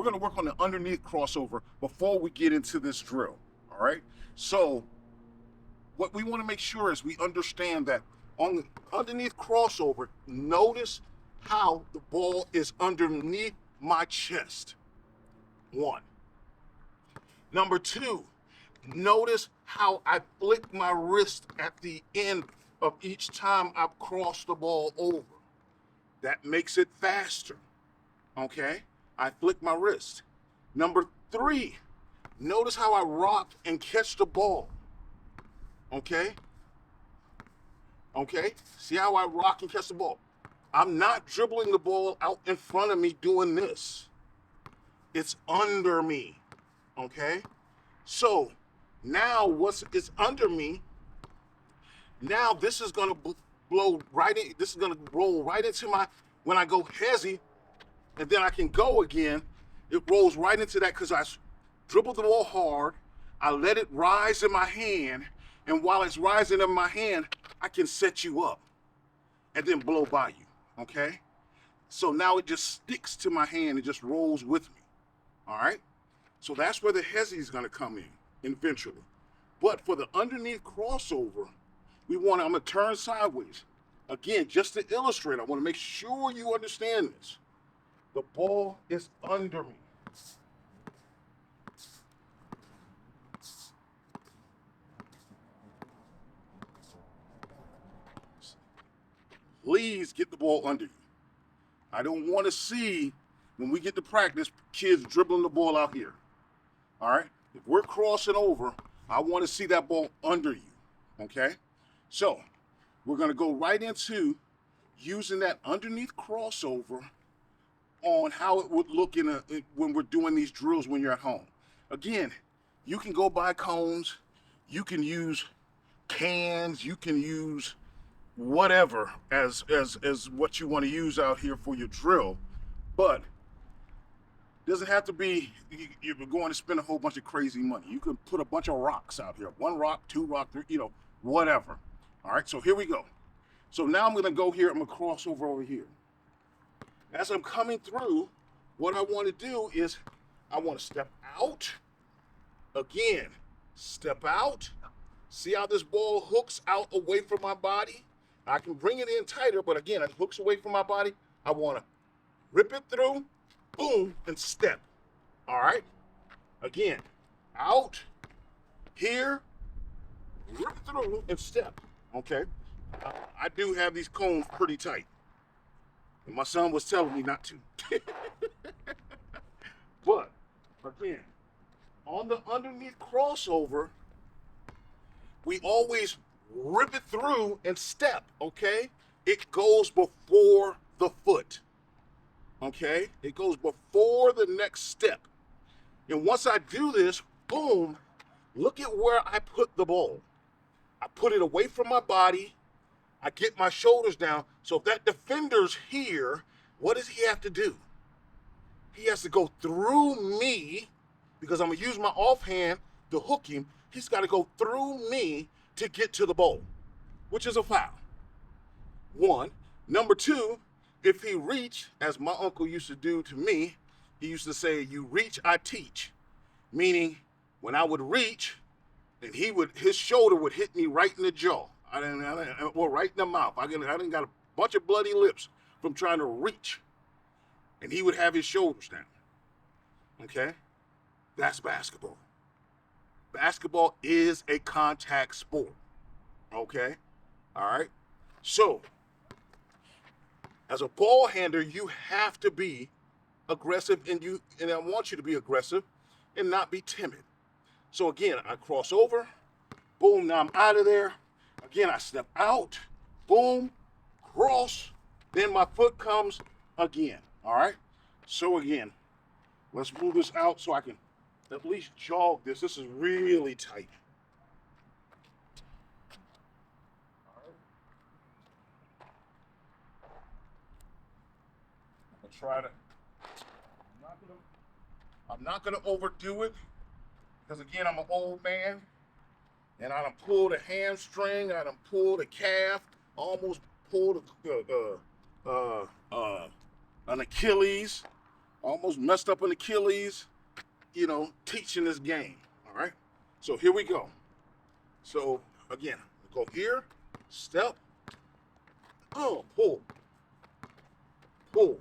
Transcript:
we're going to work on the underneath crossover before we get into this drill. All right. So what we want to make sure is we understand that on the underneath crossover, notice how the ball is underneath my chest. One. Number two, notice how I flick my wrist at the end of each time I cross the ball over. That makes it faster. Okay? I flick my wrist. Number three, notice how I rock and catch the ball. Okay? Okay? See how I rock and catch the ball? I'm not dribbling the ball out in front of me doing this. It's under me. Okay? So now it's under me. Now this is gonna blow right in. This is gonna roll right into my, when I go hezzy, and then I can go again. It rolls right into that because I dribbled the ball hard. I let it rise in my hand, and while it's rising in my hand, I can set you up and then blow by you. Okay? So now it just sticks to my hand. It just rolls with me. All right? So that's where the hezzy is going to come in eventually. But for the underneath crossover, I'm going to turn sideways. Again, just to illustrate, I want to make sure you understand this. The ball is under me. Please get the ball under you. I don't want to see, when we get to practice, kids dribbling the ball out here. All right? If we're crossing over, I want to see that ball under you. Okay? So, we're going to go right into using that underneath crossover on how it would look when we're doing these drills when you're at home. Again, you can go buy cones, you can use cans, you can use whatever as what you want to use out here for your drill, but it doesn't have to be you're going to spend a whole bunch of crazy money. You can put a bunch of rocks out here, one rock, two rock, three, whatever. All right, so here we go. So now I'm going to go here. I'm going to cross over here. As I'm coming through, what I want to do is I want to step out. Again, step out. See how this ball hooks out away from my body? I can bring it in tighter, but again, it hooks away from my body. I want to rip it through, boom, and step. All right? Again, out, here, rip through, and step. Okay? I do have these cones pretty tight. And my son was telling me not to. But, again, on the underneath crossover, we always rip it through and step, okay? It goes before the foot, okay? It goes before the next step. And once I do this, boom, look at where I put the ball. I put it away from my body. I get my shoulders down. So if that defender's here, what does he have to do? He has to go through me, because I'm going to use my offhand to hook him. He's got to go through me to get to the ball, which is a foul. One. Number two, if he reach, as my uncle used to do to me, he used to say, you reach, I teach. Meaning, when I would reach, and his shoulder would hit me right in the jaw. Or right in the mouth. I didn't got a bunch of bloody lips from trying to reach. And he would have his shoulders down. Okay? That's basketball. Basketball is a contact sport. Okay? All right? So, as a ball handler, you have to be aggressive, and I want you to be aggressive and not be timid. So again, I cross over, boom, now I'm out of there. Again, I step out, boom, cross, then my foot comes again, all right? So again, let's move this out so I can at least jog this. This is really tight. All right. I'm gonna try to, I'm not gonna overdo it, because again, I'm an old man. And I done pulled a hamstring, I done pulled a calf, almost pulled an Achilles. Almost messed up an Achilles, you know, teaching this game. All right. So here we go. So again, go here, step, oh, pull, pull.